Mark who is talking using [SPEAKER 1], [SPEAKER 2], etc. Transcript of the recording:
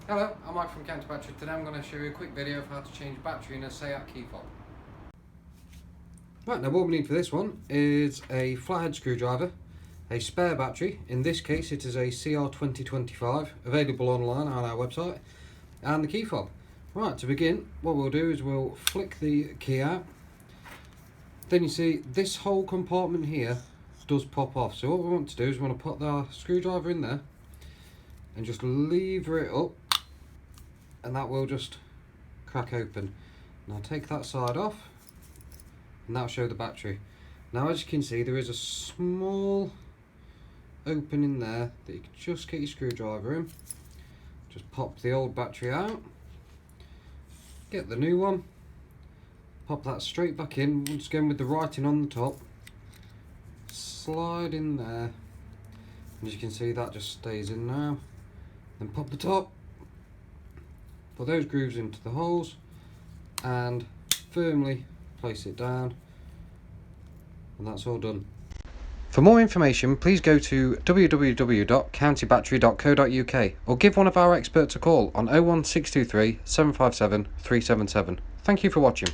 [SPEAKER 1] Hello, I'm Mike from County Battery. Today I'm going to show you a quick video of how to change battery in a Seat Key Fob. Right, now what we need for this one is a flathead screwdriver, a spare battery, in this case it is a CR2025, available online on our website, and the key fob. Right, to begin, what we'll do is we'll flick the key out. Then you see this whole compartment here does pop off, so what we want to do is we want to put the screwdriver in there and just lever it up, and that will just crack open. Now take that side off and that'll show the battery. Now as you can see, there is a small opening there that you can just get your screwdriver in. Just pop the old battery out, get the new one, pop that straight back in, once again with the writing on the top, slide in there, and as you can see that just stays in now. Then pop the top, put those grooves into the holes and firmly place it down, and that's all done. For more information, please go to www.countybattery.co.uk or give one of our experts a call on 01623 757 377. Thank you for watching.